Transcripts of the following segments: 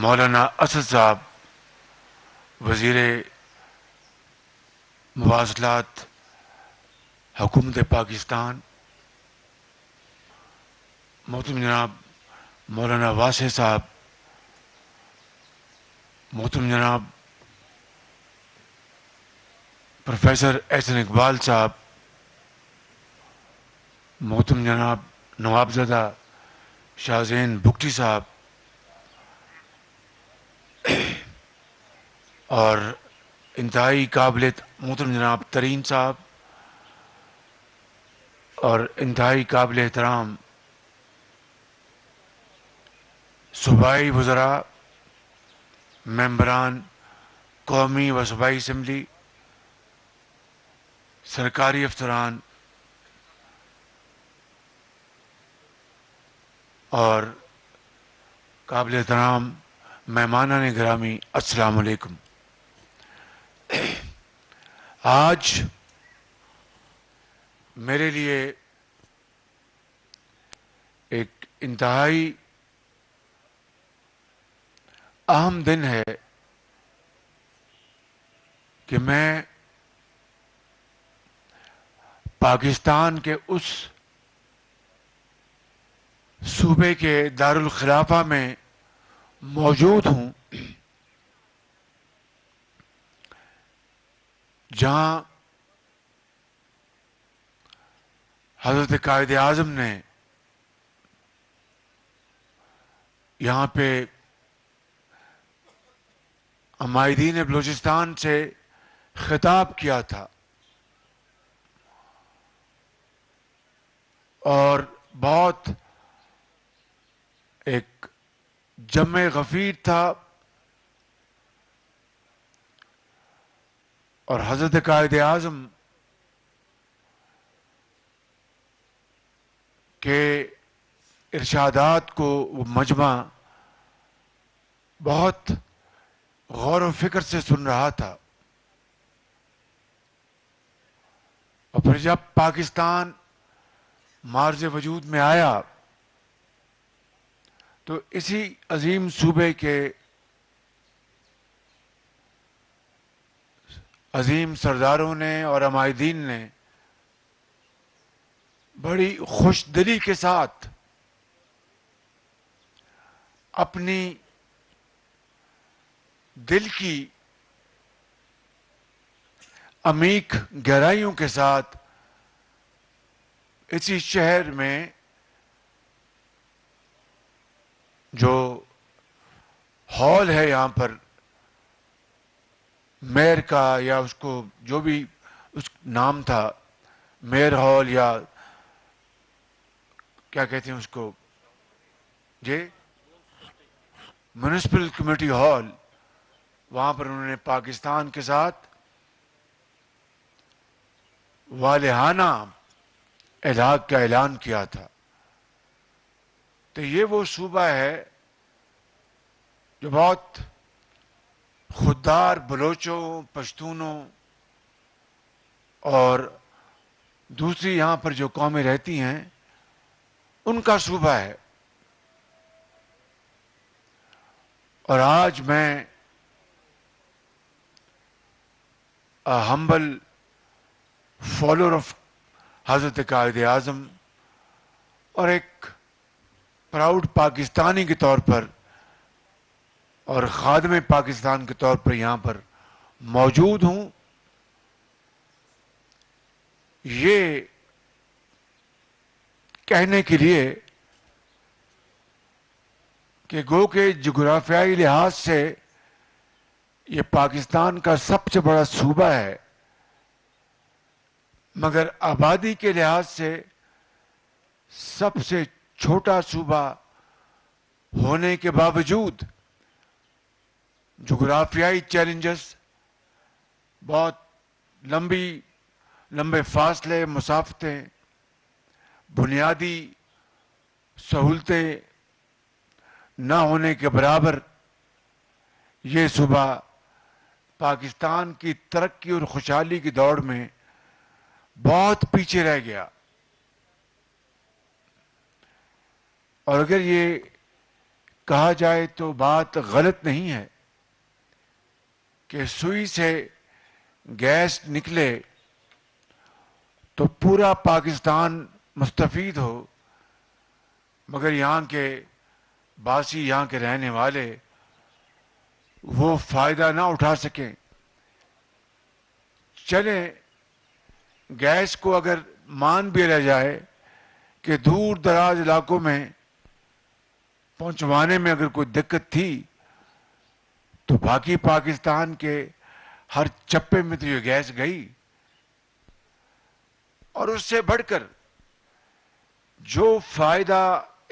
مولانا اسد صاحب وزیر مواصلات حکومت پاکستان، محترم جناب مولانا واسع صاحب، محترم جناب پروفیسر احسن اقبال صاحب، محترم جناب نوابزادہ شاہ زین بگٹی صاحب، اور انتہائی قابل محترم جناب ترین صاحب، اور انتہائی قابل احترام صوبائی وزراء، ممبران قومی و صوبائی اسمبلی، سرکاری افسران اور قابل احترام مہمانان گرامی، السلام علیکم۔ آج میرے لیے ایک انتہائی اہم دن ہے کہ میں پاکستان کے اس صوبے کے دارالخلافہ میں موجود ہوں جہاں حضرت قائد اعظم نے یہاں پہ عمائدین بلوچستان سے خطاب کیا تھا، اور بہت ایک جمع غفیر تھا، اور حضرت قائد اعظم کے ارشادات کو وہ مجمع بہت غور و فکر سے سن رہا تھا۔ اور پھر جب پاکستان معرض وجود میں آیا تو اسی عظیم صوبے کے عظیم سرداروں نے اور عمائدین نے بڑی خوش دلی کے ساتھ اپنی دل کی عمیق گہرائیوں کے ساتھ اسی شہر میں جو ہال ہے یہاں پر میئر کا، یا اس کو جو بھی اس نام تھا، میئر ہال یا کیا کہتے ہیں اس کو، جی میونسپل کمیٹی ہال، وہاں پر انہوں نے پاکستان کے ساتھ والہانہ الحاق کا اعلان کیا تھا۔ تو یہ وہ صوبہ ہے جو بہت خوددار بلوچوں، پشتونوں اور دوسری یہاں پر جو قومیں رہتی ہیں ان کا صوبہ ہے۔ اور آج میں ہمبل فالوور آف حضرت قائد اعظم اور ایک پراؤڈ پاکستانی کے طور پر اور خادم پاکستان کے طور پر یہاں پر موجود ہوں، یہ کہنے کے لیے کہ گو کہ جغرافیائی لحاظ سے یہ پاکستان کا سب سے بڑا صوبہ ہے، مگر آبادی کے لحاظ سے سب سے چھوٹا صوبہ ہونے کے باوجود جغرافیائی چیلنجز، بہت لمبے فاصلے، مسافتیں، بنیادی سہولتیں نہ ہونے کے برابر یہ صوبہ پاکستان کی ترقی اور خوشحالی کی دوڑ میں بہت پیچھے رہ گیا۔ اور اگر یہ کہا جائے تو بات غلط نہیں ہے کہ سوئی سے گیس نکلے تو پورا پاکستان مستفید ہو، مگر یہاں کے باسی، یہاں کے رہنے والے وہ فائدہ نہ اٹھا سکیں۔ چلیں گیس کو اگر مان بھی لیا جائے کہ دور دراز علاقوں میں پہنچوانے میں اگر کوئی دقت تھی تو باقی پاکستان کے ہر چپے میں تو یہ گیس گئی۔ اور اس سے بڑھ کر جو فائدہ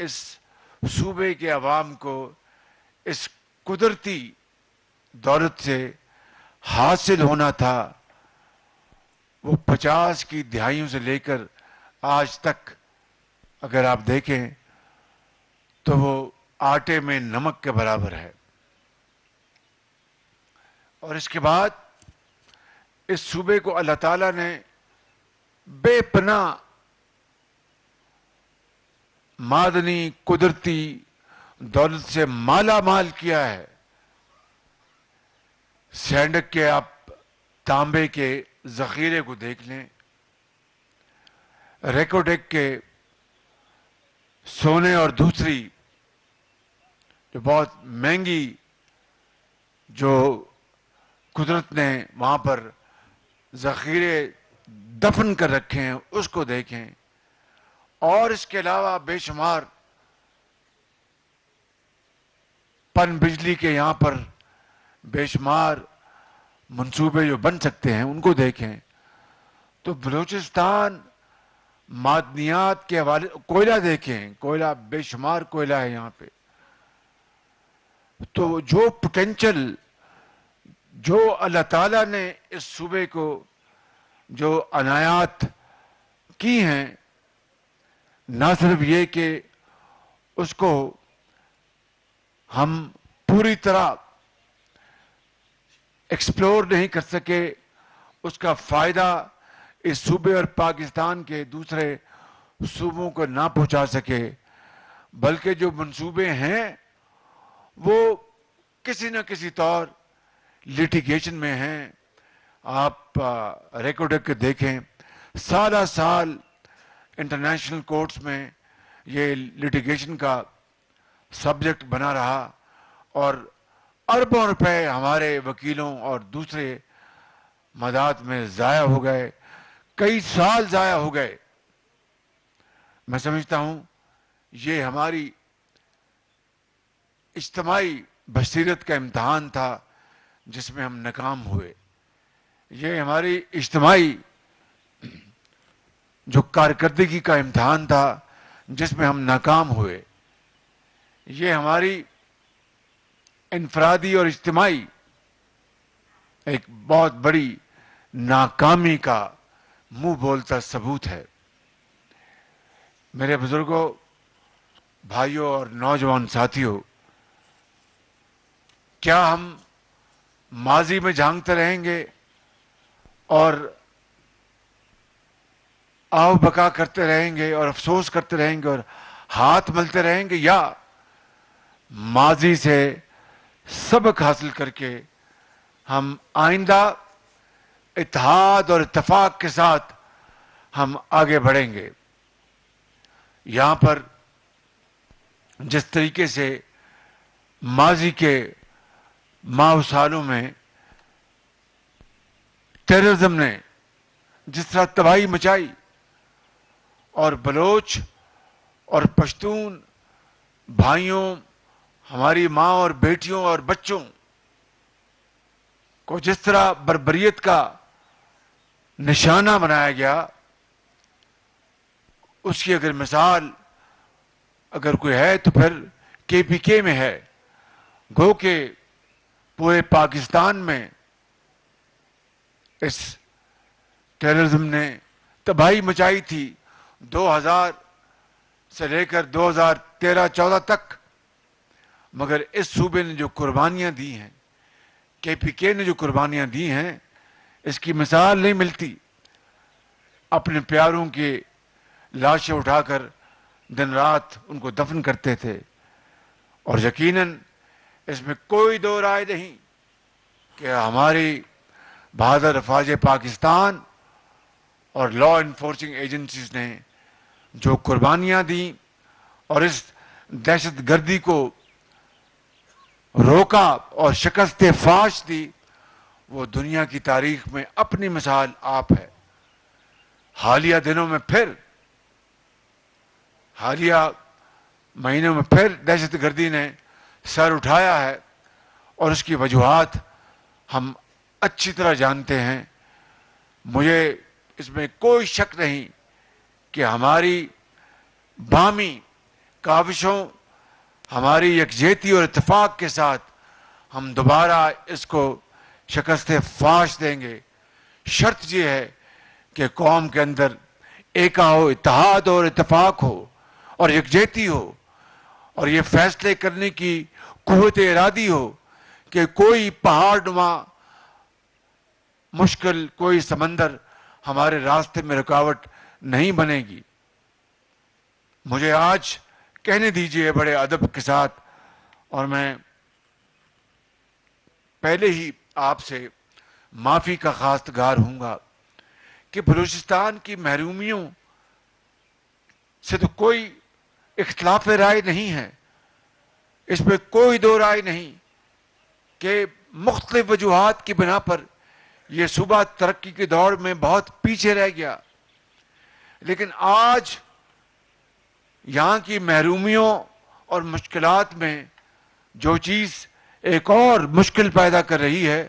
اس صوبے کے عوام کو اس قدرتی دولت سے حاصل ہونا تھا، وہ 50 کی دہائیوں سے لے کر آج تک اگر آپ دیکھیں تو وہ آٹے میں نمک کے برابر ہے۔ اور اس کے بعد اس صوبے کو اللہ تعالیٰ نے بے پناہ معدنی قدرتی دولت سے مالا مال کیا ہے۔ سینڈک کے آپ تانبے کے ذخیرے کو دیکھ لیں، ریکوڈیک کے سونے اور دوسری جو بہت مہنگی جو قدرت نے وہاں پر ذخیرے دفن کر رکھے ہیں اس کو دیکھیں، اور اس کے علاوہ بے شمار پن بجلی کے یہاں پر بے شمار منصوبے جو بن سکتے ہیں ان کو دیکھیں، تو بلوچستان معدنیات کے حوالے، کوئلہ دیکھیں، کوئلہ بے شمار کوئلہ ہے یہاں پہ۔ تو جو پوٹینشل جو اللہ تعالیٰ نے اس صوبے کو جو عنایات کی ہیں، نہ صرف یہ کہ اس کو ہم پوری طرح ایکسپلور نہیں کر سکے، اس کا فائدہ اس صوبے اور پاکستان کے دوسرے صوبوں کو نہ پہنچا سکے، بلکہ جو منصوبے ہیں وہ کسی نہ کسی طور لیٹیگیشن میں ہیں۔ آپ ریکارڈ کے دیکھیں، سالہ سال انٹرنیشنل کورٹس میں یہ لیٹیگیشن کا سبجیکٹ بنا رہا، اور اربوں روپے ہمارے وکیلوں اور دوسرے مداد میں ضائع ہو گئے، کئی سال ضائع ہو گئے۔ میں سمجھتا ہوں یہ ہماری اجتماعی بصیرت کا امتحان تھا جس میں ہم ناکام ہوئے۔ یہ ہماری اجتماعی جو کارکردگی کا امتحان تھا جس میں ہم ناکام ہوئے۔ یہ ہماری انفرادی اور اجتماعی ایک بہت بڑی ناکامی کا منہ بولتا ثبوت ہے۔ میرے بزرگوں، بھائیوں اور نوجوان ساتھیوں، کیا ہم ماضی میں جھانکتے رہیں گے اور آو بکا کرتے رہیں گے اور افسوس کرتے رہیں گے اور ہاتھ ملتے رہیں گے، یا ماضی سے سبق حاصل کر کے ہم آئندہ اتحاد اور اتفاق کے ساتھ ہم آگے بڑھیں گے؟ یہاں پر جس طریقے سے ماضی کے ماہ سالوں میں ٹیررزم نے جس طرح تباہی مچائی، اور بلوچ اور پشتون بھائیوں، ہماری ماں اور بیٹیوں اور بچوں کو جس طرح بربریت کا نشانہ بنایا گیا، اس کی اگر مثال اگر کوئی ہے تو پھر کے پی کے میں ہے۔ گو کہ پورے پاکستان میں اس ٹیررزم نے تباہی مچائی تھی 2000 سے لے کر 2013-14 تک، مگر اس صوبے نے جو قربانیاں دی ہیں، کے پی کے نے جو قربانیاں دی ہیں، اس کی مثال نہیں ملتی۔ اپنے پیاروں کی لاشیں اٹھا کر دن رات ان کو دفن کرتے تھے، اور یقیناً اس میں کوئی دو رائے نہیں کہ ہماری بہادر افواج پاکستان اور لا انفورسنگ ایجنسیز نے جو قربانیاں دیں اور اس دہشت گردی کو روکا اور شکست فاش دی، وہ دنیا کی تاریخ میں اپنی مثال آپ ہے۔ حالیہ دنوں میں حالیہ مہینوں میں پھر دہشت گردی نے سر اٹھایا ہے، اور اس کی وجوہات ہم اچھی طرح جانتے ہیں۔ مجھے اس میں کوئی شک نہیں کہ ہماری باہمی کاوشوں، ہماری یکجہتی اور اتفاق کے ساتھ ہم دوبارہ اس کو شکست فاش دیں گے۔ شرط یہ ہے کہ قوم کے اندر ایکا ہو، اتحاد اور اتفاق ہو اور یکجہتی ہو، اور یہ فیصلے کرنے کی قوت ارادی ہو کہ کوئی پہاڑ نما مشکل، کوئی سمندر ہمارے راستے میں رکاوٹ نہیں بنے گی۔ مجھے آج کہنے دیجئے بڑے ادب کے ساتھ، اور میں پہلے ہی آپ سے معافی کا خواستگار ہوں گا کہ بلوچستان کی محرومیوں سے تو کوئی اختلاف رائے نہیں ہے، اس میں کوئی دو رائے نہیں کہ مختلف وجوہات کی بنا پر یہ صوبہ ترقی کی دوڑ میں بہت پیچھے رہ گیا، لیکن آج یہاں کی محرومیوں اور مشکلات میں جو چیز ایک اور مشکل پیدا کر رہی ہے،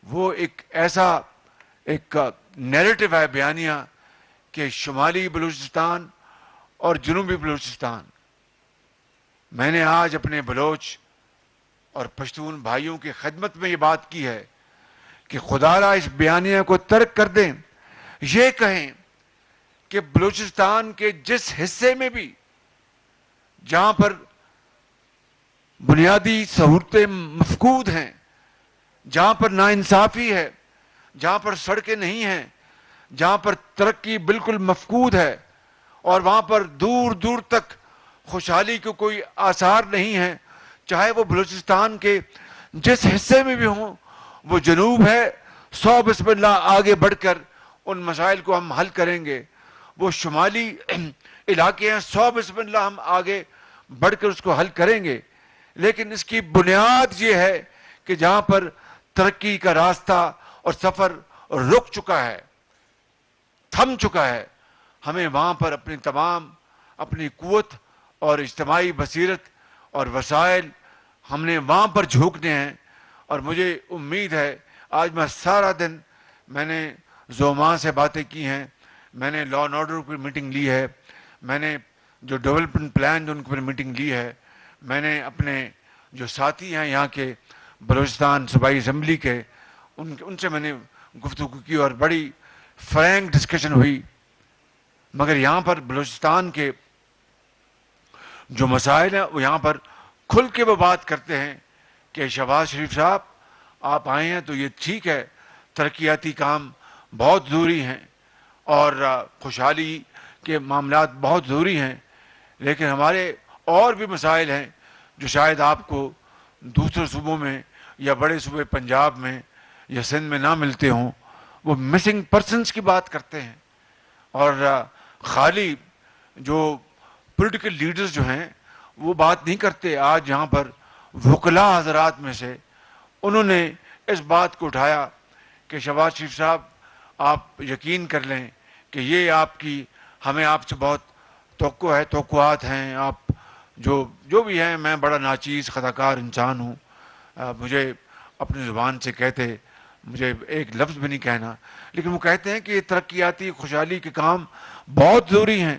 وہ ایک ایسا ایک نیریٹو ہے، بیانیہ، کہ شمالی بلوچستان اور جنوبی بلوچستان۔ میں نے آج اپنے بلوچ اور پشتون بھائیوں کی خدمت میں یہ بات کی ہے کہ خدا را اس بیانیہ کو ترک کر دیں، یہ کہیں کہ بلوچستان کے جس حصے میں بھی جہاں پر بنیادی سہولتیں مفقود ہیں، جہاں پر ناانصافی ہے، جہاں پر سڑکیں نہیں ہیں، جہاں پر ترقی بالکل مفقود ہے، اور وہاں پر دور دور تک خوشحالی کو کوئی آثار نہیں ہے، چاہے وہ بلوچستان کے جس حصے میں بھی ہوں، وہ جنوب ہے، 100 بسم اللہ آگے بڑھ کر ان مسائل کو ہم حل کریں گے۔ وہ شمالی علاقے ہیں، 100 بسم اللہ ہم آگے بڑھ کر اس کو حل کریں گے، لیکن اس کی بنیاد یہ ہے کہ جہاں پر ترقی کا راستہ اور سفر رک چکا ہے، تھم چکا ہے، ہمیں وہاں پر اپنی قوت اور اجتماعی بصیرت اور وسائل ہم نے وہاں پر جھونکنے ہیں۔ اور مجھے امید ہے، آج میں سارا دن میں نے زوما سے باتیں کی ہیں، میں نے لا اینڈ آرڈر کی میٹنگ لی ہے، میں نے جو ڈیولپمنٹ پلان ان کی میٹنگ لی ہے، میں نے اپنے جو ساتھی ہیں یہاں کے بلوچستان صوبائی اسمبلی کے، ان سے میں نے گفتگو کی اور بڑی فرینک ڈسکشن ہوئی، مگر یہاں پر بلوچستان کے جو مسائل ہیں وہ یہاں پر کھل کے وہ بات کرتے ہیں کہ شہباز شریف صاحب آپ آئے ہیں تو یہ ٹھیک ہے، ترقیاتی کام بہت ضروری ہیں اور خوشحالی کے معاملات بہت ضروری ہیں، لیکن ہمارے اور بھی مسائل ہیں جو شاید آپ کو دوسرے صوبوں میں یا بڑے صوبے پنجاب میں یا سندھ میں نہ ملتے ہوں۔ وہ مسنگ پرسنز کی بات کرتے ہیں، اور خالی جو پولیٹیکل لیڈرز جو ہیں وہ بات نہیں کرتے۔ آج یہاں پر وکلاء حضرات میں سے انہوں نے اس بات کو اٹھایا کہ شہباز شریف صاحب آپ یقین کر لیں کہ یہ ہمیں آپ سے بہت توقعات ہیں، آپ جو بھی ہیں، میں بڑا ناچیز خطاکار انسان ہوں، مجھے اپنی زبان سے کہتے مجھے ایک لفظ بھی نہیں کہنا، لیکن وہ کہتے ہیں کہ یہ ترقیاتی خوشحالی کے کام بہت ضروری ہیں،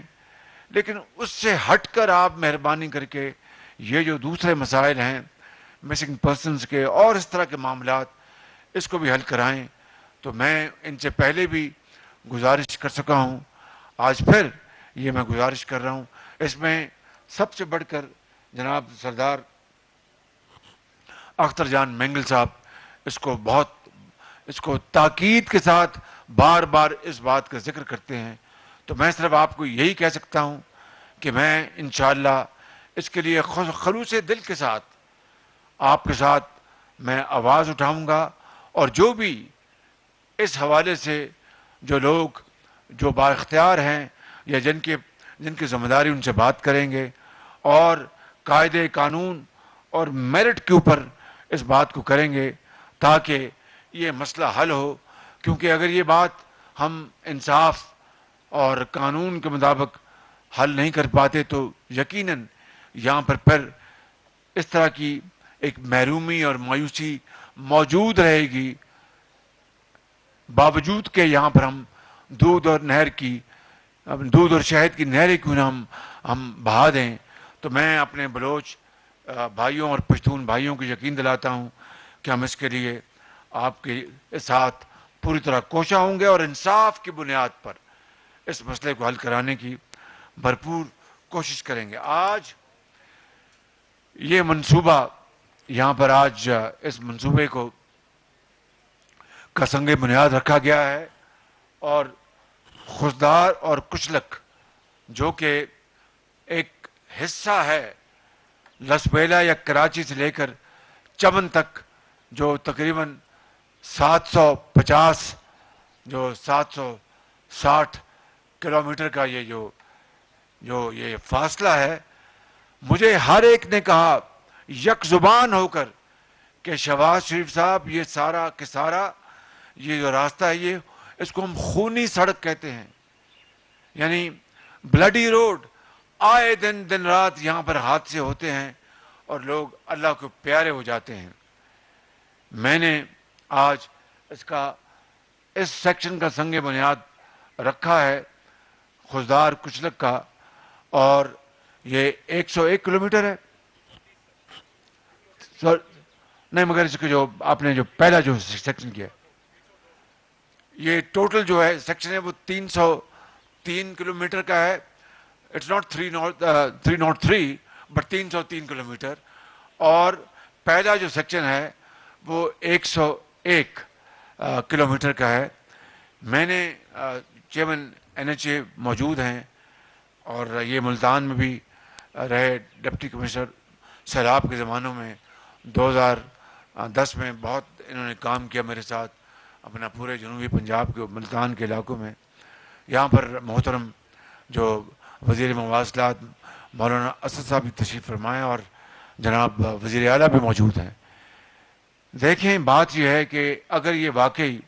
لیکن اس سے ہٹ کر آپ مہربانی کر کے یہ جو دوسرے مسائل ہیں مسنگ پرسنز کے اور اس طرح کے معاملات، اس کو بھی حل کرائیں۔ تو میں ان سے پہلے بھی گزارش کر سکا ہوں، آج پھر یہ میں گزارش کر رہا ہوں۔ اس میں سب سے بڑھ کر جناب سردار اختر جان مینگل صاحب اس کو تاکید کے ساتھ بار بار اس بات کا ذکر کرتے ہیں، تو میں صرف آپ کو یہی کہہ سکتا ہوں کہ میں انشاءاللہ اس کے لیے خلوص دل کے ساتھ آپ کے ساتھ میں آواز اٹھاؤں گا، اور جو بھی اس حوالے سے جو لوگ جو با اختیار ہیں یا جن کی ذمہ داری ان سے بات کریں گے، اور قاعدے قانون اور میرٹ کے اوپر اس بات کو کریں گے تاکہ یہ مسئلہ حل ہو. کیونکہ اگر یہ بات ہم انصاف اور قانون کے مطابق حل نہیں کر پاتے تو یقیناً یہاں پر پھر اس طرح کی ایک محرومی اور مایوسی موجود رہے گی، باوجود کہ یہاں پر ہم دودھ اور شہد کی نہریں کیوں نہ ہم بہا دیں. تو میں اپنے بلوچ بھائیوں اور پشتون بھائیوں کو یقین دلاتا ہوں کہ ہم اس کے لیے آپ کے ساتھ پوری طرح کوشاں ہوں گے، اور انصاف کی بنیاد پر اس مسئلے کو حل کرانے کی بھرپور کوشش کریں گے. آج یہ منصوبہ یہاں پر اس منصوبے کا سنگ بنیاد رکھا گیا ہے، اور خضدار اور کچلک جو کہ ایک حصہ ہے لسبیلا یا کراچی سے لے کر چمن تک، جو تقریباً 760 کلومیٹر کا یہ فاصلہ ہے. مجھے ہر ایک نے کہا یک زبان ہو کر کہ شہباز شریف صاحب یہ سارا کہ سارا یہ جو راستہ ہے اس کو ہم خونی سڑک کہتے ہیں، یعنی بلڈی روڈ. آئے دن رات یہاں پر حادثے ہوتے ہیں اور لوگ اللہ کو پیارے ہو جاتے ہیں. میں نے آج اس سیکشن کا سنگ بنیاد رکھا ہے خضدار کچلک کا، اور یہ 101 کلومیٹر ہے. نہیں، مگر اس کا آپ نے پہلا سیکشن کیا، یہ ٹوٹل جو ہے سیکشن ہے وہ 303 کلومیٹر کا ہے. It's not 303 but 303 kilometre. اور پہلا جو سیکشن ہے وہ 101 کلومیٹر کا ہے. میں نے چیئرمین NHA موجود ہیں، اور یہ ملتان میں بھی رہے ڈپٹی کمشنر. سیلاب کے زمانوں میں 2010 میں بہت انہوں نے کام کیا میرے ساتھ اپنا پورے جنوبی پنجاب کے ملتان کے علاقوں میں. یہاں پر محترم جو وزیر مواصلات مولانا اسد صاحب بھی تشریف فرمائے، اور جناب وزیر اعلیٰ بھی موجود ہیں. دیکھیں، بات یہ ہے کہ اگر یہ واقعی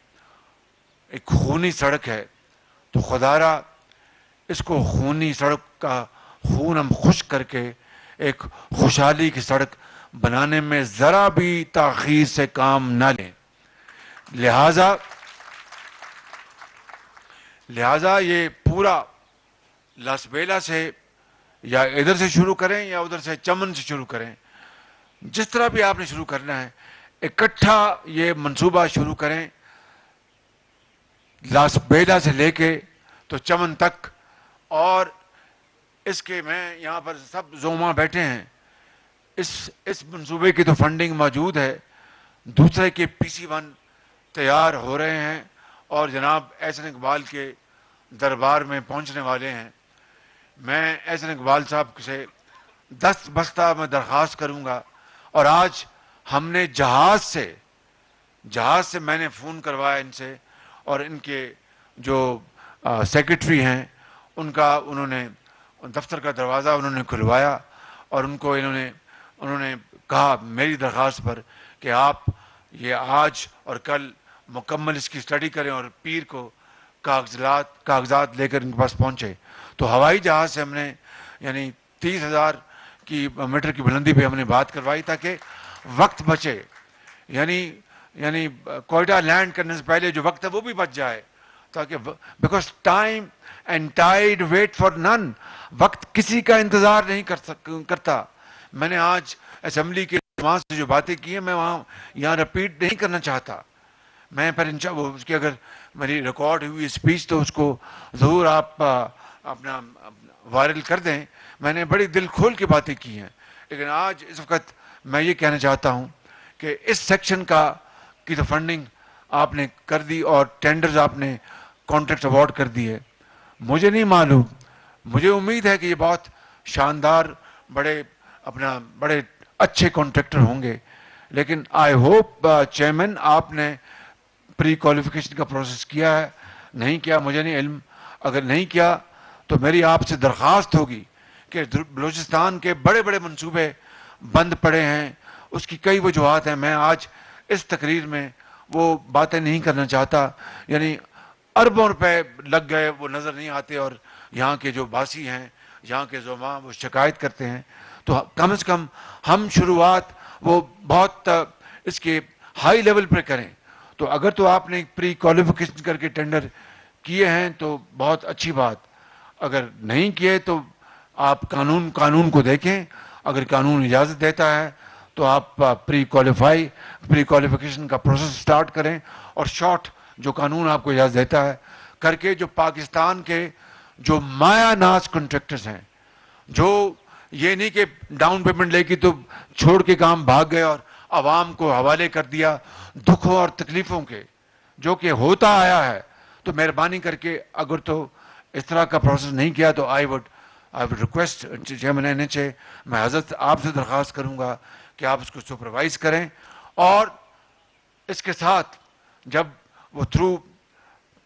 ایک خونی سڑک ہے تو خدارہ اس کو خونی سڑک کا خون ہم خشک کر کے ایک خوشحالی کی سڑک بنانے میں ذرا بھی تاخیر سے کام نہ لیں. لہذا یہ پورا لاسبیلا سے یا ادھر سے شروع کریں یا ادھر سے چمن سے شروع کریں، جس طرح بھی آپ نے شروع کرنا ہے، اکٹھا یہ منصوبہ شروع کریں. لاسبیلا سے لے کے تو چمن تک، اور اس کے میں یہاں پر سب زوما بیٹھے ہیں. اس منصوبے کی تو فنڈنگ موجود ہے. دوسرے کے PC1 تیار ہو رہے ہیں اور جناب احسن اقبال کے دربار میں پہنچنے والے ہیں. میں احسن اقبال صاحب سے 10 بستہ میں درخواست کروں گا. اور آج ہم نے جہاز سے میں نے فون کروایا ان سے، اور ان کے جو سیکرٹری ہیں انہوں نے دفتر کا دروازہ انہوں نے کھلوایا، اور انہوں نے کہا میری درخواست پر کہ آپ یہ آج اور کل مکمل اس کی اسٹڈی کریں اور پیر کو کاغذات لے کر ان کے پاس پہنچے. تو ہوائی جہاز سے ہم نے یعنی 30,000 میٹر کی بلندی پہ ہم نے بات کروائی تاکہ وقت بچے، یعنی کوئٹہ لینڈ کرنے سے پہلے جو وقت ہے وہ بھی بچ جائے، تاکہ because time and tide wait for none. وقت کسی کا انتظار نہیں کرتا. میں نے آج اسمبلی کے اجتماع سے جو باتیں کی ہیں میں یہاں رپیٹ نہیں کرنا چاہتا. میں پھر اس کی اگر میری ریکارڈ ہوئی اسپیچ تو اس کو ضرور آپ اپنا وائرل کر دیں. میں نے بڑی دل کھول کے باتیں کی ہیں، لیکن آج اس وقت میں یہ کہنا چاہتا ہوں کہ اس سیکشن کی تو فنڈنگ آپ نے کر دی اور ٹینڈرز آپ نے کانٹریکٹ اوارڈ کر دی ہے. مجھے نہیں معلوم، مجھے امید ہے کہ یہ بہت شاندار بڑے اپنا بڑے اچھے کانٹریکٹر ہوں گے. لیکن آئی ہوپ چیئرمین آپ نے پری کوالیفیکیشن کا پروسیس کیا ہے. نہیں کیا مجھے نہیں علم. اگر نہیں کیا تو میری آپ سے درخواست ہوگی کہ بلوچستان کے بڑے بڑے منصوبے بند پڑے ہیں. اس کی کئی وجوہات ہیں. میں آج اس تقریر میں وہ باتیں نہیں کرنا چاہتا. یعنی اربوں روپے لگ گئے وہ نظر نہیں آتے اور یہاں کے جو باسی ہیں یہاں کے زعماء وہ شکایت کرتے ہیں. تو کم از کم ہم شروعات وہ بہت اس کے ہائی لیول پر کریں. تو اگر تو آپ نے پری کوالیفیکیشن کر کے ٹینڈر کیے ہیں تو بہت اچھی بات. اگر نہیں کیے تو آپ قانون کو دیکھیں. اگر قانون اجازت دیتا ہے تو آپ پری کوالیفیکیشن کا پروسیس سٹارٹ کریں اور شارٹ جو قانون آپ کو اجازت دیتا ہے کر کے جو پاکستان کے جو مایا ناز کنٹریکٹرز ہیں جو یہ نہیں کہ ڈاؤن پیمنٹ لے کے تو چھوڑ کے کام بھاگ گئے اور عوام کو حوالے کر دیا دکھوں اور تکلیفوں کے جو کہ ہوتا آیا ہے. تو مہربانی کر کے اگر تو اس طرح کا پروسیس نہیں کیا تو I would request chairman N H A میں حضرت آپ سے درخواست کروں گا کہ آپ اس کو سپروائز کریں. اور اس کے ساتھ جب وہ تھرو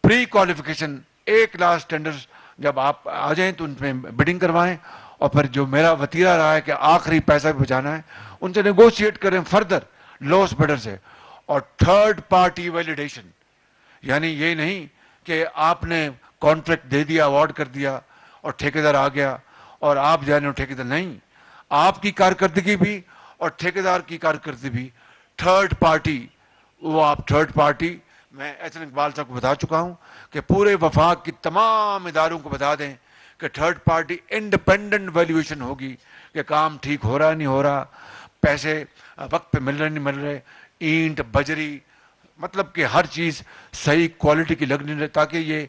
پری کوالیفیکیشن ایک لاسٹ ٹینڈرز جب آپ آ جائیں تو ان میں بڈنگ کروائیں اور پھر جو میرا وتیرہ رہا ہے کہ آخری پیسہ بھی بچانا ہے ان سے نیگوشیٹ کریں فردر لوس بڈر سے. اور تھرڈ پارٹی ویلیڈیشن یعنی یہ نہیں کہ آپ نے کانٹریکٹ دے دیا اوارڈ کر دیا اور ٹھیکیدار آ گیا اور آپ جانے ٹھیکیدار نہیں. آپ کی کارکردگی بھی اور ٹھیکیدار کی کارکردگی بھی تھرڈ پارٹی وہ آپ تھرڈ پارٹی میں احسن اقبال صاحب کو بتا چکا ہوں کہ پورے وفاق کی تمام اداروں کو بتا دیں کہ تھرڈ پارٹی انڈیپینڈنٹ ویلیویشن ہوگی کہ کام ٹھیک ہو رہا نہیں ہو رہا پیسے وقت پہ مل رہے نہیں مل رہے اینٹ بجری مطلب کہ ہر چیز صحیح کوالٹی کی لگنی رہے تاکہ یہ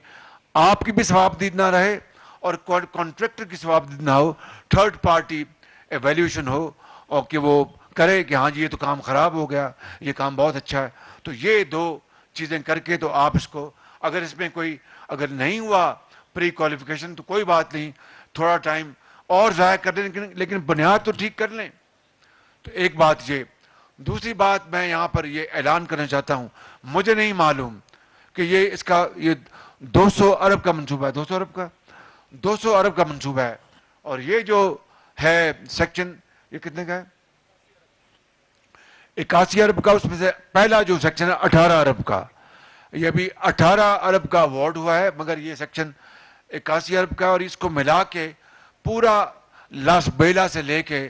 آپ کی بھی ثوابدید نہ رہے اور کانٹریکٹر کی ثوابدید نہ ہو. تھرڈ پارٹی ایویلیوشن ہو اور کہ وہ کرے کہ ہاں جی یہ تو کام خراب ہو گیا یہ کام بہت اچھا ہے. تو یہ دو چیزیں کر کے تو آپ اس کو اگر اس میں کوئی اگر نہیں ہوا پری کوالیفیکیشن تو کوئی بات نہیں تھوڑا ٹائم اور ضائع کر لیں لیکن بنیاد تو ٹھیک کر لیں. تو ایک بات یہ. دوسری بات میں یہاں پر یہ اعلان کرنا چاہتا ہوں مجھے نہیں معلوم کہ یہ اس کا یہ 200 ارب کا منصوبہ ہے 200 ارب کا منصوبہ ہے اور یہ جو ہے سیکشن یہ کتنے کا ہے 81 ارب کا. اس میں سے پہلا جو سیکشن ہے 18 ارب کا. یہ بھی 18 ارب کا اوارڈ ہوا ہے مگر یہ سیکشن 81 ارب کا اور اس کو ملا کے پورا لاس بیلا سے لے کے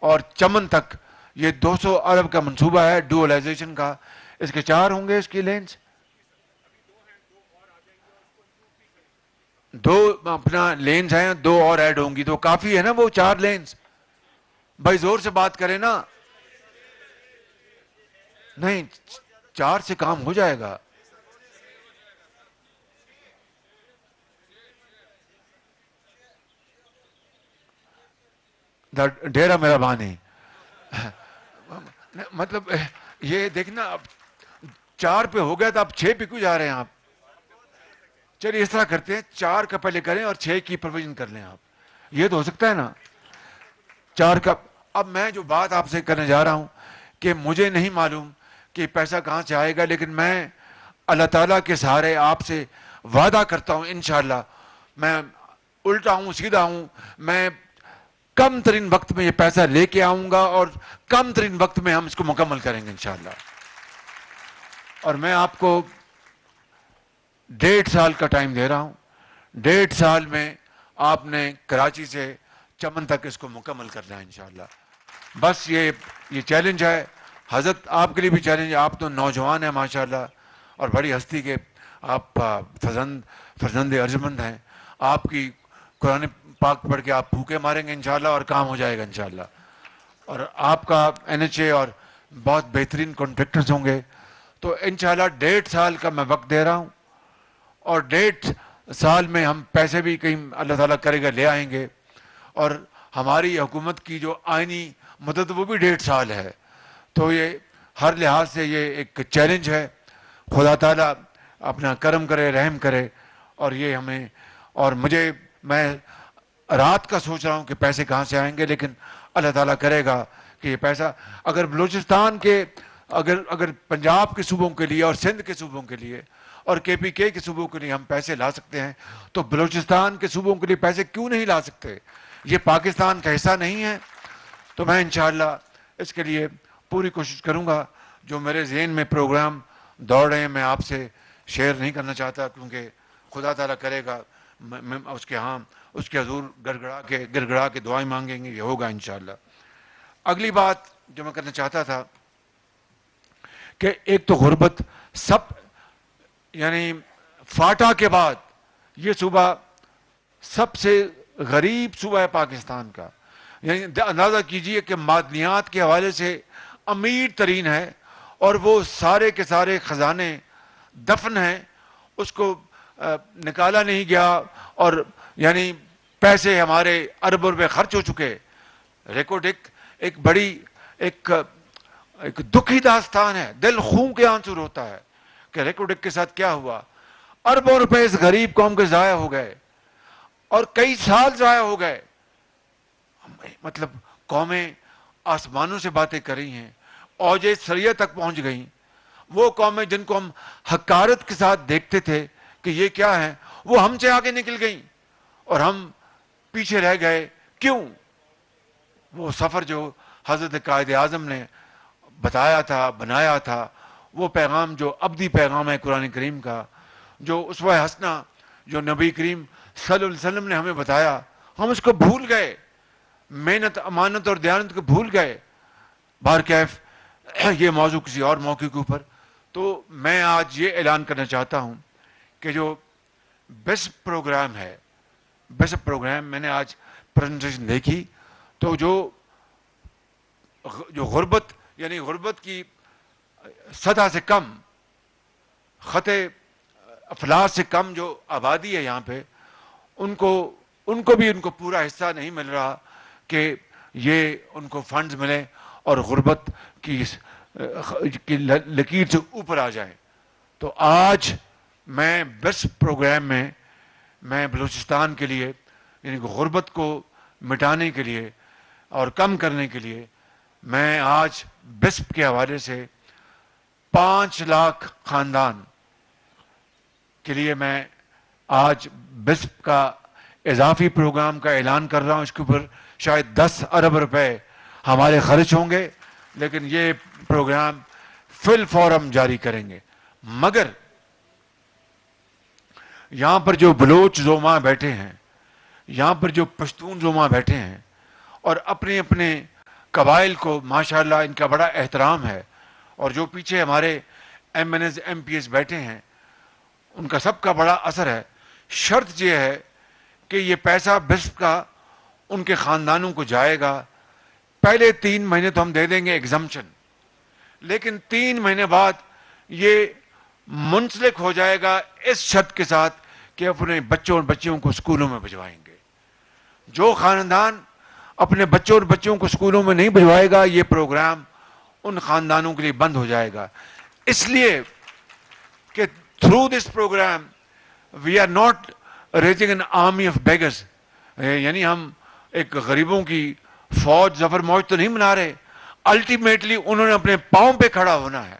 اور چمن تک یہ 200 ارب کا منصوبہ ہے ڈوئلائزیشن کا. اس کے 4 ہوں گے اس کی لینز 2 اپنا لینز ہیں 2 اور ایڈ ہوں گی تو کافی ہے نا وہ 4 لینز. بھائی زور سے بات کریں نا. نہیں 4 سے کام ہو جائے گا. ڈیرا میرا بانی مطلب یہ دیکھنا اب 4 پہ ہو گیا تو اب 6 پہ کیوں جا رہے ہیں آپ. چلیے اس طرح کرتے ہیں 4 کا پہلے کریں اور 6 کی پروویژن کر لیں آپ. یہ تو ہو سکتا ہے نا 4 کا. اب میں جو بات آپ سے کرنے جا رہا ہوں کہ مجھے نہیں معلوم کہ پیسہ کہاں سے آئے گا لیکن میں اللہ تعالیٰ کے سہارے آپ سے وعدہ کرتا ہوں انشاءاللہ میں الٹا ہوں سیدھا ہوں میں کم ترین وقت میں یہ پیسہ لے کے آؤں گا اور کم ترین وقت میں ہم اس کو مکمل کریں گے انشاءاللہ. اور میں آپ کو 1.5 سال کا ٹائم دے رہا ہوں. 1.5 سال میں آپ نے کراچی سے چمن تک اس کو مکمل کرنا ہے انشاءاللہ. بس یہ چیلنج ہے حضرت آپ کے لیے بھی چیلنج ہے. آپ تو نوجوان ہیں ماشاءاللہ اور بڑی ہستی کے آپ فرزند ارجمند ہیں. آپ کی قرآن پاک پڑھ کے آپ پھوکے ماریں گے انشاءاللہ اور کام ہو جائے گا انشاءاللہ. اور آپ کا این ایچ اے اور بہت بہترین کانٹریکٹرز ہوں گے تو انشاءاللہ 1.5 سال کا میں وقت دے رہا ہوں اور 1.5 سال میں ہم پیسے بھی کہیں اللہ تعالیٰ کرے گا لے آئیں گے. اور ہماری حکومت کی جو آئینی مدت وہ بھی 1.5 سال ہے. تو یہ ہر لحاظ سے یہ ایک چیلنج ہے. خدا تعالیٰ اپنا کرم کرے رحم کرے اور یہ ہمیں اور میں رات کا سوچ رہا ہوں کہ پیسے کہاں سے آئیں گے لیکن اللہ تعالیٰ کرے گا کہ یہ پیسہ اگر بلوچستان کے اگر پنجاب کے صوبوں کے لیے اور سندھ کے صوبوں کے لیے اور KPK کے صوبوں کے لیے ہم پیسے لا سکتے ہیں تو بلوچستان کے صوبوں کے لیے پیسے کیوں نہیں لا سکتے؟ یہ پاکستان کا حصہ نہیں ہے؟ تو میں انشاءاللہ اس کے لیے پوری کوشش کروں گا. جو میرے ذہن میں پروگرام دوڑ رہے ہیں میں آپ سے شیئر نہیں کرنا چاہتا کیونکہ خدا تعالیٰ کرے گا میں اس کے حضور گڑگڑا کے دعائیں مانگیں گے، یہ ہوگا انشاءاللہ. اگلی بات جو میں کرنا چاہتا تھا کہ ایک تو غربت یعنی فاٹا کے بعد یہ صوبہ سب سے غریب صوبہ ہے پاکستان کا. یعنی اندازہ کیجئے کہ معدنیات کے حوالے سے امیر ترین ہے اور وہ سارے کے سارے خزانے دفن ہیں، اس کو نکالا نہیں گیا اور یعنی پیسے ہمارے ارب روپے خرچ ہو چکے. ریکوڈک ایک بڑی ایک دکھی داستان ہے، دل خون کے آنسو ہوتا ہے کہ ریکوڈک کے ساتھ کیا ہوا. اربوں روپے اس غریب قوم کے ضائع ہو گئے اور کئی سال ضائع ہو گئے. مطلب قومیں آسمانوں سے باتیں کر رہی ہیں، اوج سریہ تک پہنچ گئیں. وہ قومیں جن کو ہم حقارت کے ساتھ دیکھتے تھے کہ یہ کیا ہے، وہ ہم سے آگے نکل گئیں اور ہم پیچھے رہ گئے. کیوں؟ وہ سفر جو حضرت قائد اعظم نے بتایا تھا، بنایا تھا، وہ پیغام جو ابدی پیغام ہے قرآن کریم کا، جو اسوہ حسنہ جو نبی کریم صلی اللہ علیہ وسلم نے ہمیں بتایا، ہم اس کو بھول گئے. محنت، امانت اور دیانت کو بھول گئے. بہرکیف یہ موضوع کسی اور موقع کے اوپر. تو میں آج یہ اعلان کرنا چاہتا ہوں کہ جو بیسٹ پروگرام ہے، بیسٹ پروگرام میں نے آج پریزنٹیشن دیکھی تو جو غربت یعنی غربت کی سطح سے کم، خطے افلاس سے کم جو آبادی ہے یہاں پہ، ان کو بھی پورا حصہ نہیں مل رہا کہ یہ ان کو فنڈز ملیں اور غربت کی لکیر سے اوپر آ جائیں. تو آج میں بیسٹ پروگرام میں میں بلوچستان کے لیے یعنی غربت کو مٹانے کے لیے اور کم کرنے کے لیے میں آج بسپ کے حوالے سے 5 لاکھ خاندان کے لیے میں آج بسپ کا اضافی پروگرام کا اعلان کر رہا ہوں. اس کے اوپر شاید 10 ارب روپے ہمارے خرچ ہوں گے، لیکن یہ پروگرام فی الفور ہم جاری کریں گے. مگر یہاں پر جو بلوچ زوما بیٹھے ہیں، یہاں پر جو پشتون زوما بیٹھے ہیں اور اپنے اپنے قبائل کو ماشاءاللہ ان کا بڑا احترام ہے، اور جو پیچھے ہمارے MNs MPs بیٹھے ہیں ان کا سب کا بڑا اثر ہے. شرط یہ ہے کہ یہ پیسہ بسپ کا ان کے خاندانوں کو جائے گا. پہلے 3 مہینے تو ہم دے دیں گے ایگزمپشن، لیکن 3 مہینے بعد یہ منسلک ہو جائے گا اس شرط کے ساتھ کہ اپنے بچوں اور بچیوں کو اسکولوں میں بھجوائیں گے. جو خاندان اپنے بچوں اور بچیوں کو اسکولوں میں نہیں بھجوائے گا، یہ پروگرام ان خاندانوں کے لیے بند ہو جائے گا. اس لیے کہ through this programme we are not raising an army of beggars, یعنی ہم ایک غریبوں کی فوج ظفر موج تو نہیں بنا رہے. الٹیمیٹلی انہوں نے اپنے پاؤں پہ کھڑا ہونا ہے،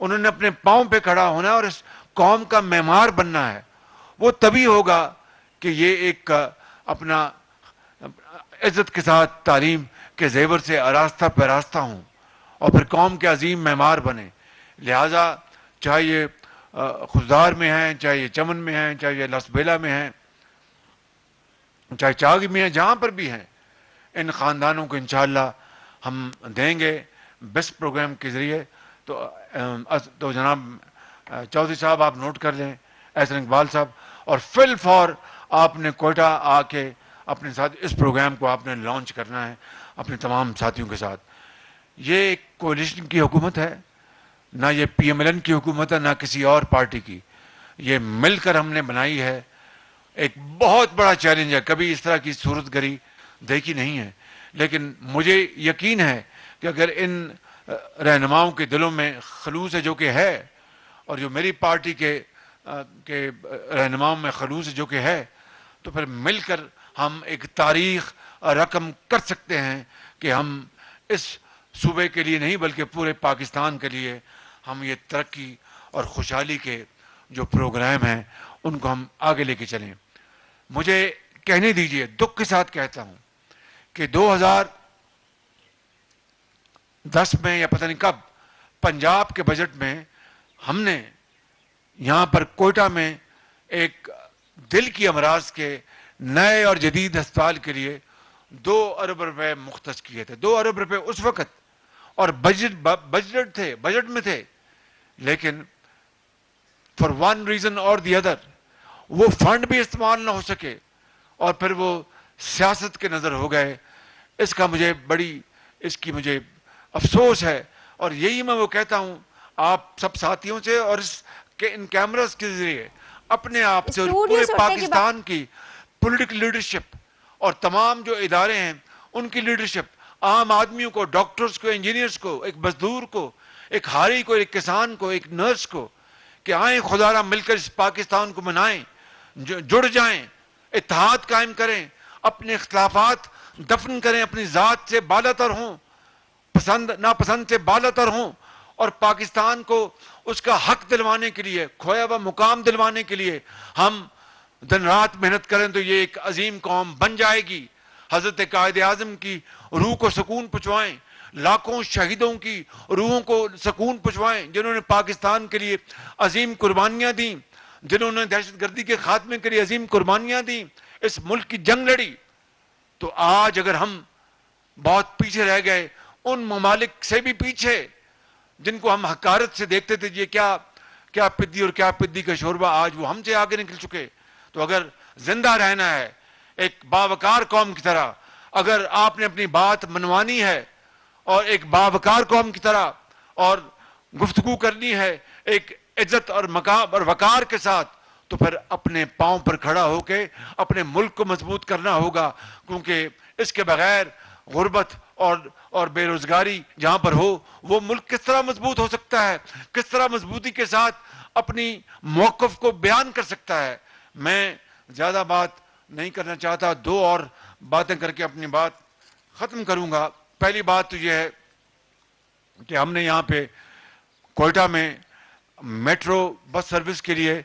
انہوں نے اپنے پاؤں پہ کھڑا ہونا ہے اور اس قوم کا معمار بننا ہے. وہ تبھی ہوگا کہ یہ ایک اپنا عزت کے ساتھ تعلیم کے زیور سے آراستہ پیراستہ ہوں اور پھر قوم کے عظیم معمار بنے. لہٰذا چاہے یہ خزدار میں ہیں، چاہے یہ چمن میں ہیں، چاہے یہ لسبیلا میں ہیں، چاہے چاغی میں ہیں، جہاں پر بھی ہیں، ان خاندانوں کو انشاءاللہ ہم دیں گے بیسٹ پروگرام کے ذریعے. تو جناب چودھری صاحب آپ نوٹ کر لیں، احسن اقبال صاحب، اور فی الفور آپ نے کوئٹہ آ کے اپنے ساتھ اس پروگرام کو آپ نے لانچ کرنا ہے اپنے تمام ساتھیوں کے ساتھ. یہ ایک کولیشن کی حکومت ہے، نہ یہ PMLN کی حکومت ہے، نہ کسی اور پارٹی کی. یہ مل کر ہم نے بنائی ہے. ایک بہت بڑا چیلنج ہے، کبھی اس طرح کی صورت گری دیکھی نہیں ہے، لیکن مجھے یقین ہے کہ اگر ان رہنماؤں کے دلوں میں خلوص ہے جو کہ ہے، اور جو میری پارٹی کے رہنماؤں میں خلوص ہے جو کہ ہے، تو پھر مل کر ہم ایک تاریخ رقم کر سکتے ہیں کہ ہم اس صوبے کے لیے نہیں بلکہ پورے پاکستان کے لیے ہم یہ ترقی اور خوشحالی کے جو پروگرام ہیں ان کو ہم آگے لے کے چلیں. مجھے کہنے دیجئے، دکھ کے ساتھ کہتا ہوں کہ 2010 میں یا پتہ نہیں کب پنجاب کے بجٹ میں ہم نے یہاں پر کوئٹہ میں ایک دل کی امراض کے نئے اور جدید ہسپتال کے لیے 2 ارب روپے مختص کیے تھے. 2 ارب روپے اس وقت، اور بجٹ میں تھے، لیکن فار ون ریزن اور دی ادر وہ فنڈ بھی استعمال نہ ہو سکے اور پھر وہ سیاست کے نظر ہو گئے. اس کا مجھے افسوس ہے، اور یہی میں وہ کہتا ہوں آپ سب ساتھیوں سے اور ان کیمراز کے ذریعے اپنے آپ سے اور پورے پاکستان کی پولیٹیکل لیڈرشپ اور تمام جو ادارے ہیں ان کی لیڈرشپ، عام آدمیوں کو، ڈاکٹرز کو، انجینئرز کو، ایک مزدور کو، ایک ہاری کو، ایک کسان کو، ایک نرس کو، کہ آئیں خدا را مل کر اس پاکستان کو منائیں، جڑ جائیں، اتحاد قائم کریں، اپنے اختلافات دفن کریں، اپنی ذات سے بالا تر ہوں، ناپسند سے بالا تر ہوں، اور پاکستان کو اس کا حق دلوانے کے لیے، کھویا ہوا مقام دلوانے کے لیے ہم دن رات محنت کریں تو یہ ایک عظیم قوم بن جائے گی. حضرت قائد اعظم کی روح کو سکون پہنچوائیں، لاکھوں شہیدوں کی روحوں کو سکون پہنچوائیں جنہوں نے پاکستان کے لیے عظیم قربانیاں دیں، جنہوں نے دہشت گردی کے خاتمے کے لیے عظیم قربانیاں دیں، اس ملک کی جنگ لڑی. تو آج اگر ہم بہت پیچھے رہ گئے، ان ممالک سے بھی پیچھے جن کو ہم حقارت سے دیکھتے تھے، یہ کیا پدی اور کیا پدی کا شوربہ، آج وہ ہم سے آگے نکل چکے. تو اگر زندہ رہنا ہے ایک باوقار قوم کی طرح، اگر آپ نے اپنی بات منوانی ہے اور ایک باوقار قوم کی طرح اور گفتگو کرنی ہے ایک عزت اور مقام اور وقار کے ساتھ، تو پھر اپنے پاؤں پر کھڑا ہو کے اپنے ملک کو مضبوط کرنا ہوگا. کیونکہ اس کے بغیر غربت اور بے روزگاری جہاں پر ہو، وہ ملک کس طرح مضبوط ہو سکتا ہے، کس طرح مضبوطی کے ساتھ اپنی موقف کو بیان کر سکتا ہے. میں زیادہ بات نہیں کرنا چاہتا، 2 اور باتیں کر کے اپنی بات ختم کروں گا. پہلی بات تو یہ ہے کہ ہم نے یہاں پہ کوئٹہ میں میٹرو بس سروس کے لیے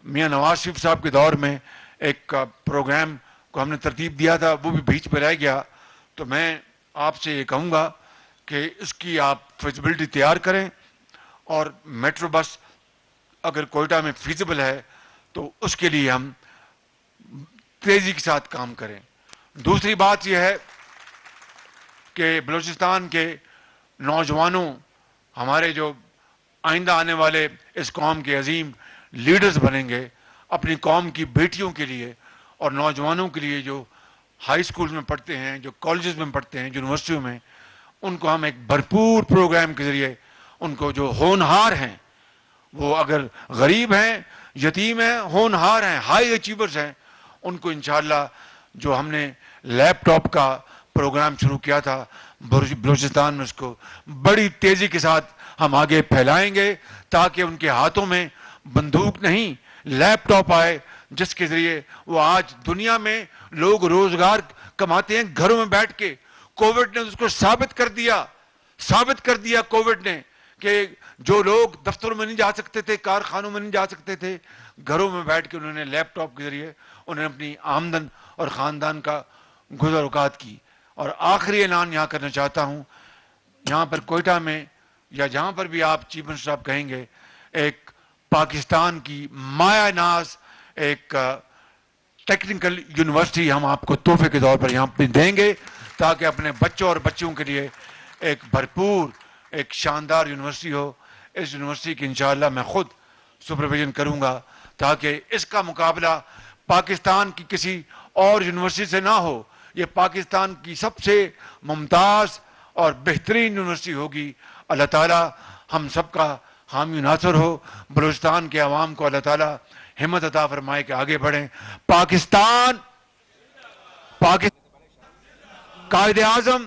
میاں نواز شریف صاحب کے دور میں ایک پروگرام کو ہم نے ترتیب دیا تھا، وہ بھی بیچ پہ رہ گیا. تو میں آپ سے یہ کہوں گا کہ اس کی آپ فیزیبلٹی تیار کریں، اور میٹرو بس اگر کوئٹہ میں فیزیبل ہے تو اس کے لیے ہم تیزی کے ساتھ کام کریں. دوسری بات یہ ہے کہ بلوچستان کے نوجوانوں، ہمارے جو آئندہ آنے والے اس قوم کے عظیم لیڈرز بنیں گے، اپنی قوم کی بیٹیوں کے لیے اور نوجوانوں کے لیے جو ہائی سکول میں پڑھتے ہیں، جو کالجز میں پڑھتے ہیں، یونیورسٹیوں میں، ان کو ہم ایک بھرپور پروگرام کے ذریعے ان کو جو ہونہار ہیں، وہ اگر غریب ہیں، یتیم ہیں، ہونہار ہیں، ہائی اچیورز ہیں، ان کو انشاءاللہ جو ہم نے لیپ ٹاپ کا پروگرام شروع کیا تھا بلوچستان میں، اس کو بڑی تیزی کے ساتھ ہم آگے پھیلائیں گے تاکہ ان کے ہاتھوں میں بندوق نہیں، لیپ ٹاپ آئے جس کے ذریعے وہ آج دنیا میں لوگ روزگار کماتے ہیں گھروں میں بیٹھ کے. کووڈ نے اس کو ثابت کر دیا کووڈ نے کہ جو لوگ دفتروں میں نہیں جا سکتے تھے، کارخانوں میں نہیں جا سکتے تھے، گھروں میں بیٹھ کے انہوں نے لیپ ٹاپ کے ذریعے انہوں نے اپنی آمدن اور خاندان کا گزر اوقات کی. اور آخری اعلان یہاں کرنا چاہتا ہوں، یہاں پر کوئٹہ میں یا جہاں پر بھی آپ چیف منسٹر صاحب کہیں گے، ایک پاکستان کی مایا ناز ایک ٹیکنیکل یونیورسٹی ہم آپ کو تحفے کے طور پر یہاں پہ دیں گے تاکہ اپنے بچوں اور بچیوں کے لیے ایک بھرپور ایک شاندار یونیورسٹی ہو. اس یونیورسٹی کی انشاءاللہ میں خود سپرویژن کروں گا تاکہ اس کا مقابلہ پاکستان کی کسی اور یونیورسٹی سے نہ ہو. یہ پاکستان کی سب سے ممتاز اور بہترین یونیورسٹی ہوگی. اللہ تعالیٰ ہم سب کا حامی ناصر ہو. بلوچستان کے عوام کو اللہ تعالیٰ ہمت عطا فرمائے کہ آگے بڑھیں. پاکستان قائد اعظم